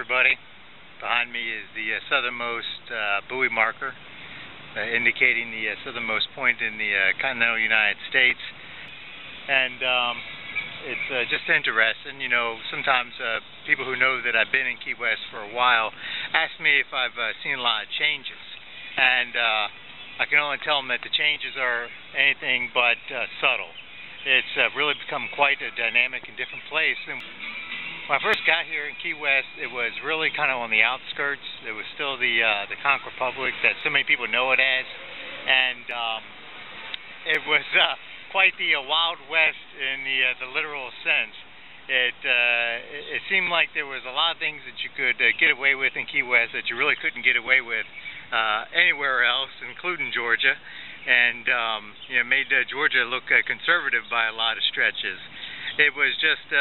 everybody. Behind me is the southernmost buoy marker, indicating the southernmost point in the continental United States. And it's just interesting, you know, sometimes people who know that I've been in Key West for a while ask me if I've seen a lot of changes. And I can only tell them that the changes are anything but subtle. It's really become quite a dynamic and different place. And when I first got here in Key West, it was really kind of on the outskirts. It was still the Conch Republic that so many people know it as, and it was quite the Wild West in the literal sense. It seemed like there was a lot of things that you could get away with in Key West that you really couldn't get away with anywhere else, including Georgia, and you know, made Georgia look conservative by a lot of stretches. It was just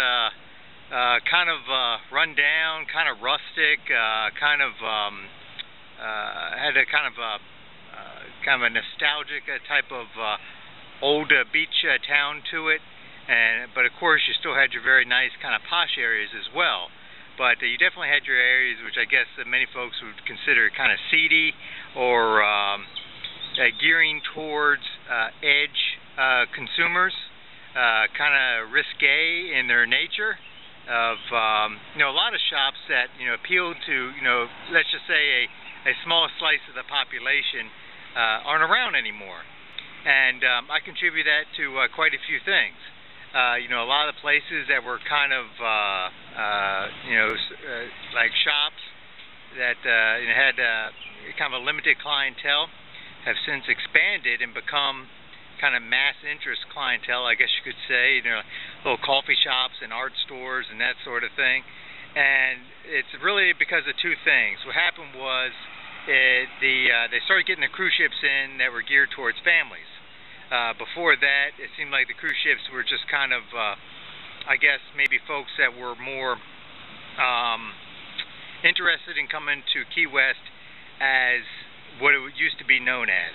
kind of run down, kind of rustic, had a kind of a nostalgic type of old beach town to it, but of course you still had your very nice kind of posh areas as well. But you definitely had your areas which I guess many folks would consider kind of seedy or gearing towards edge consumers, kind of risque in their nature. Of you know, a lot of shops that, you know, appealed to, you know, let's just say a small slice of the population aren't around anymore, and I contribute that to quite a few things. You know, a lot of the places that were kind of you know, like shops that you know, had kind of a limited clientele have since expanded and become kind of mass interest clientele, I guess you could say, you know, little coffee shops and art stores and that sort of thing. And it's really because of two things. What happened was they started getting the cruise ships in that were geared towards families. Before that, it seemed like the cruise ships were just kind of, I guess, maybe folks that were more interested in coming to Key West as what it used to be known as.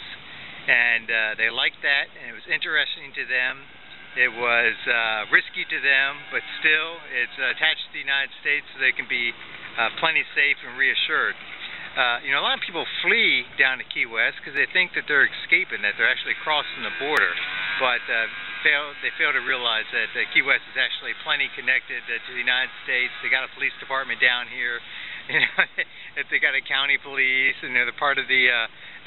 And they liked that, and it was interesting to them. It was risky to them, but still, it's attached to the United States, so they can be plenty safe and reassured. You know, a lot of people flee down to Key West because they think that they're escaping, that they're actually crossing the border, but they fail to realize that Key West is actually plenty connected to the United States. They got a police department down here. You know, if they got a county police, and they're part of the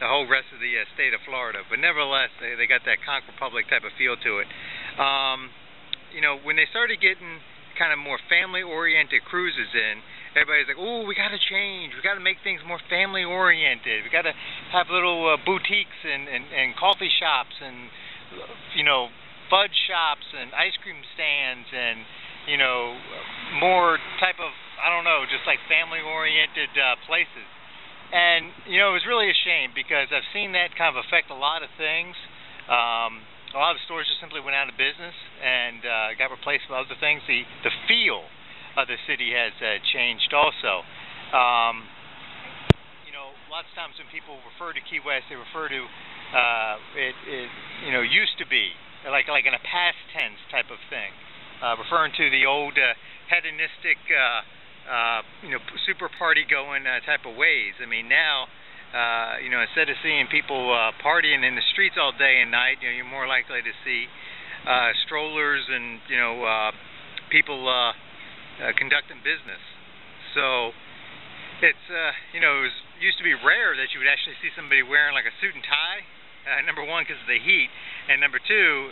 whole rest of the state of Florida. But nevertheless, they got that Conch Republic type of feel to it. You know, when they started getting kind of more family-oriented cruises in, everybody's like, "Oh, we got to change. We got to make things more family-oriented. We got to have little boutiques and coffee shops and, you know, fudge shops and ice cream stands and, you know, more type of, I don't know, just like family-oriented places." And, you know, it was really a shame because I've seen that kind of affect a lot of things. A lot of stores just simply went out of business and got replaced with other things. The feel of the city has changed also. You know, lots of times when people refer to Key West, they refer to it, you know, used to be, like in a past tense type of thing, referring to the old hedonistic you know, super party going type of ways. I mean, now, you know, instead of seeing people partying in the streets all day and night, you know, you're more likely to see strollers and, you know, people conducting business. So it's, you know, it used to be rare that you would actually see somebody wearing like a suit and tie. Number one, because of the heat, and number two,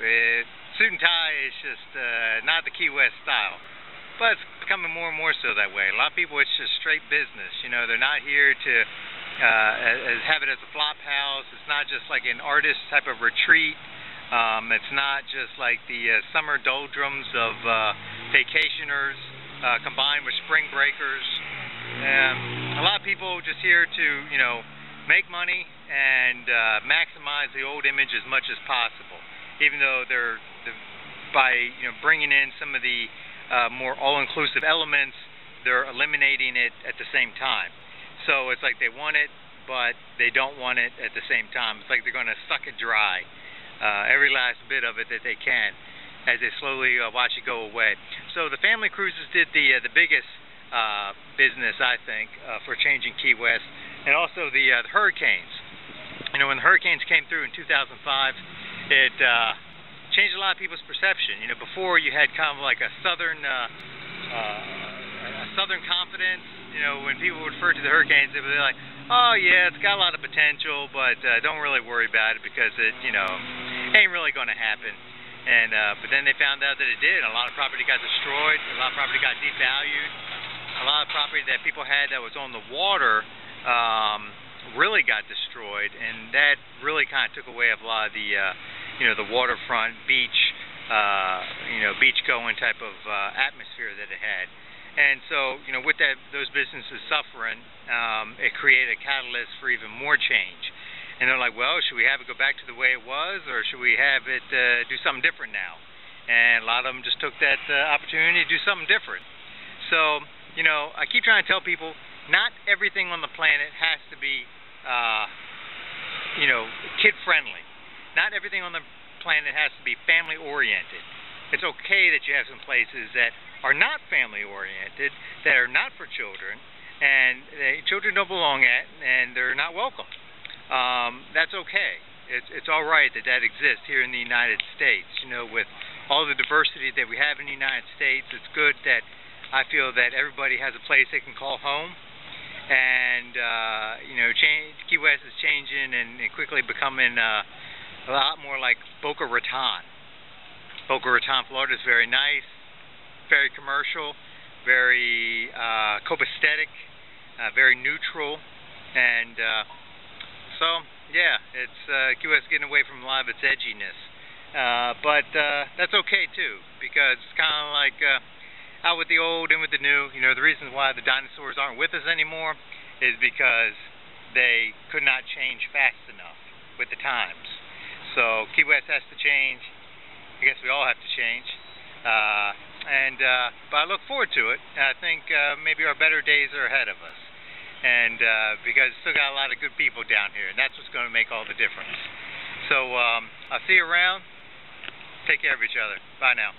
suit and tie is just not the Key West style. But it's becoming more and more so that way. A lot of people, it's just straight business. You know, they're not here to have it as a flop house. It's not just like an artist type of retreat. It's not just like the summer doldrums of vacationers combined with spring breakers. A lot of people just here to, you know, make money and maximize the old image as much as possible. Even though by, you know, bringing in some of the more all-inclusive elements, they're eliminating it at the same time. So it's like they want it, but they don't want it at the same time. It's like they're going to suck it dry, every last bit of it that they can, as they slowly watch it go away. So the family cruises did the biggest business, I think, for changing Key West, and also the hurricanes. You know, when the hurricanes came through in 2005, it changed a lot of people's perception. You know, before you had kind of like a southern confidence. You know, when people refer to the hurricanes, they were like, "Oh yeah, it's got a lot of potential, but don't really worry about it because it, you know, ain't really going to happen." And but then they found out that it did. A lot of property got destroyed. A lot of property got devalued. A lot of property that people had that was on the water really got destroyed, and that really kind of took away a lot of the, you know, the waterfront beach, you know, beach going type of atmosphere that it had. And so, you know, with that, those businesses suffering, it created a catalyst for even more change. And they're like, well, should we have it go back to the way it was, or should we have it do something different now? And a lot of them just took that opportunity to do something different. So, you know, I keep trying to tell people, not everything on the planet has to be, you know, kid-friendly. Not everything on the planet has to be family-oriented. It's okay that you have some places that are not family-oriented, that are not for children, and children don't belong at, and they're not welcome. That's okay. It's all right that that exists here in the United States. You know, with all the diversity that we have in the United States, it's good that I feel that everybody has a place they can call home. And you know, Key West is changing and quickly becoming a lot more like Boca Raton. Boca Raton, Florida is very nice, very commercial, very copacetic, very neutral, and so yeah, it's Key West getting away from a lot of its edginess, but that's okay too, because it's kind of like out with the old, in with the new. You know, the reason why the dinosaurs aren't with us anymore is because they could not change fast enough with the times. So Key West has to change. I guess we all have to change. But I look forward to it. I think maybe our better days are ahead of us. And because we still got a lot of good people down here, and that's what's going to make all the difference. So I'll see you around. Take care of each other. Bye now.